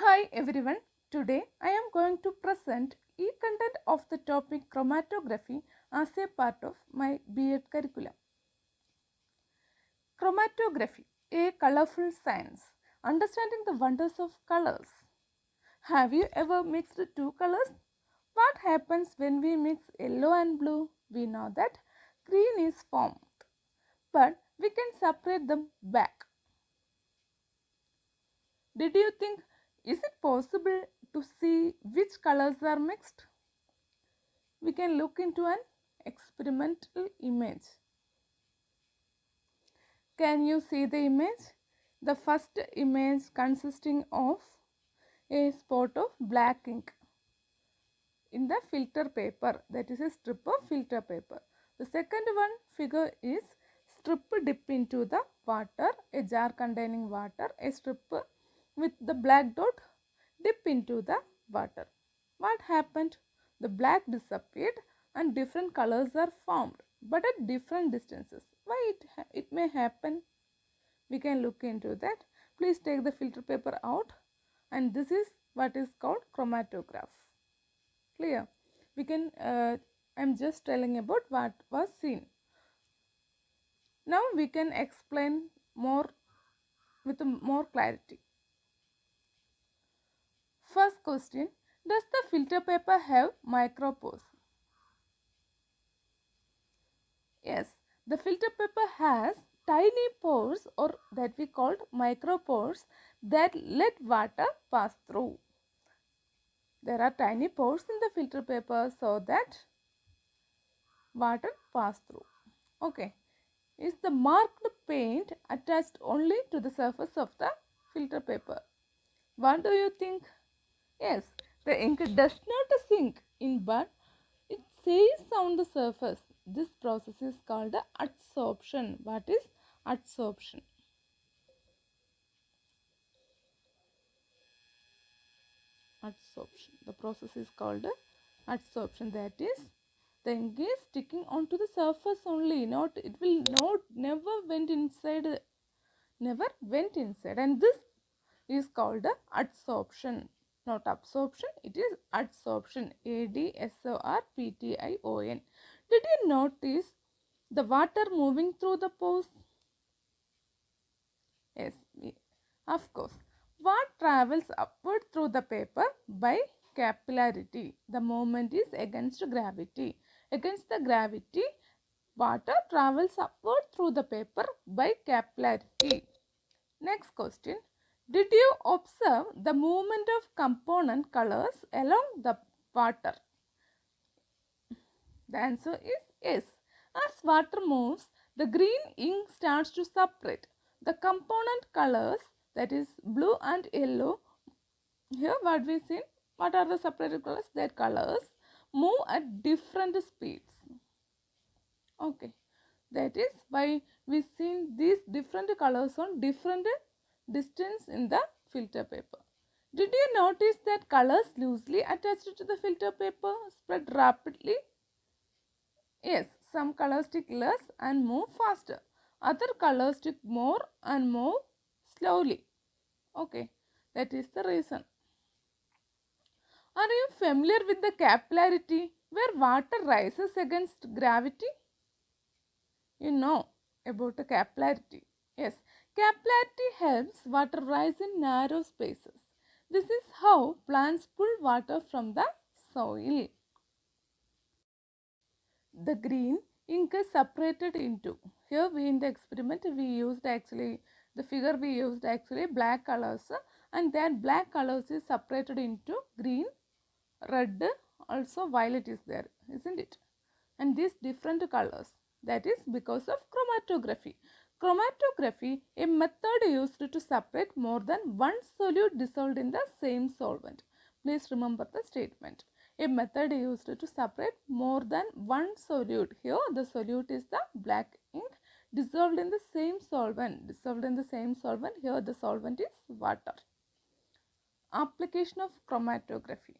Hi everyone, today I am going to present e-content of the topic chromatography as a part of my B.Ed curriculum. Chromatography, a colorful science, understanding the wonders of colors. Have you ever mixed two colors? What happens when we mix yellow and blue? We know that green is formed, but we can separate them back. Did you think, is it possible to see which colors are mixed? We can look into an experimental image. Can you see the image? The first image consisting of a spot of black ink in the filter paper, that is a strip of filter paper. The second one figure is strip dip into the water, a jar containing water, a strip with the black dot dip into the water. What happened? The black disappeared and different colors are formed, but at different distances. Why it may happen? We can look into that. Please take the filter paper out, and this is what is called chromatograph. Clear? We can I'm just telling about what was seen. Now we can explain more with more clarity. First question, does the filter paper have micropores? Yes, the filter paper has tiny pores, or that we called micropores, that let water pass through. There are tiny pores in the filter paper so that water pass through. Okay. Is the marked paint attached only to the surface of the filter paper? What do you think? Yes, the ink does not sink in, but it stays on the surface. This process is called adsorption. What is adsorption? Adsorption. The process is called adsorption. That is, the ink is sticking onto the surface only. Not it will not never went inside. Never went inside, and this is called adsorption. Not absorption. It is adsorption. ADSORPTION. Did you notice the water moving through the pores? Yes, of course. What travels upward through the paper by capillarity? The movement is against gravity. Against the gravity, water travels upward through the paper by capillarity. Next question. Did you observe the movement of component colors along the water? The answer is yes. As water moves, the green ink starts to separate. The component colors, that is blue and yellow, here what we see, what are the separated colors? Their colors move at different speeds. Okay, that is why we see these different colors on different distance in the filter paper. Did you notice that colors loosely attached to the filter paper spread rapidly? Yes, some colors stick less and move faster. Other colors stick more and move slowly. Okay, that is the reason. Are you familiar with the capillarity where water rises against gravity? You know about the capillarity. Yes, capillarity helps water rise in narrow spaces. This is how plants pull water from the soil. The green ink is separated into, here we in the experiment we used actually, the figure we used actually black colors, and that black colors is separated into green, red, also violet is there, isn't it? And these different colors, that is because of chromatography. Chromatography, a method used to separate more than one solute dissolved in the same solvent. Please remember the statement. A method used to separate more than one solute. Here the solute is the black ink dissolved in the same solvent. Dissolved in the same solvent. Here the solvent is water. Application of chromatography.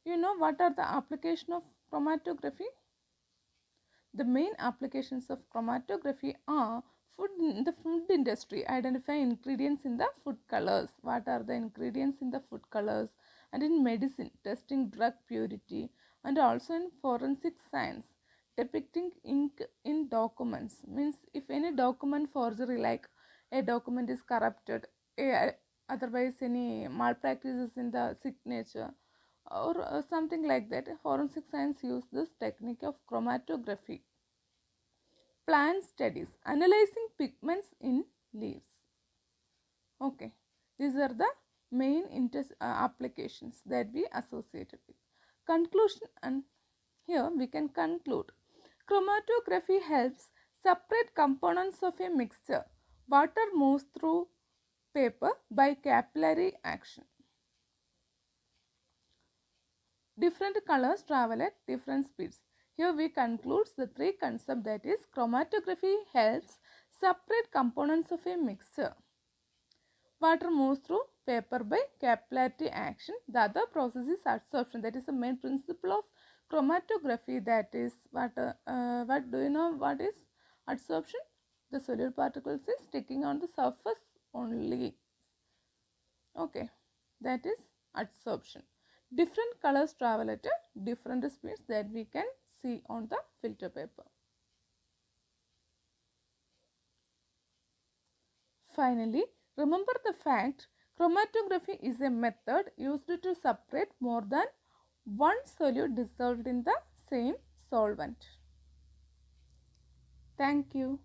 You know what are the application of chromatography? The main applications of chromatography are the food industry, identify ingredients in the food colors. What are the ingredients in the food colors? And in medicine, testing drug purity. And also in forensic science, depicting ink in documents. Means if any document forgery, like a document is corrupted, otherwise any malpractices in the signature, or something like that, forensic science use this technique of chromatography. Plant studies, analyzing pigments in leaves. Okay, these are the main applications that we associated with. Conclusion, and here we can conclude. Chromatography helps separate components of a mixture. Water moves through paper by capillary action. Different colors travel at different speeds. Here we conclude the three concepts, that is chromatography helps separate components of a mixture. Water moves through paper by capillary action. The other process is adsorption. That is the main principle of chromatography. That is what do you know what is adsorption? The solute particles is sticking on the surface only. Okay, that is adsorption. Different colors travel at different speeds that we can see on the filter paper. Finally, remember the fact chromatography is a method used to separate more than one solute dissolved in the same solvent. Thank you.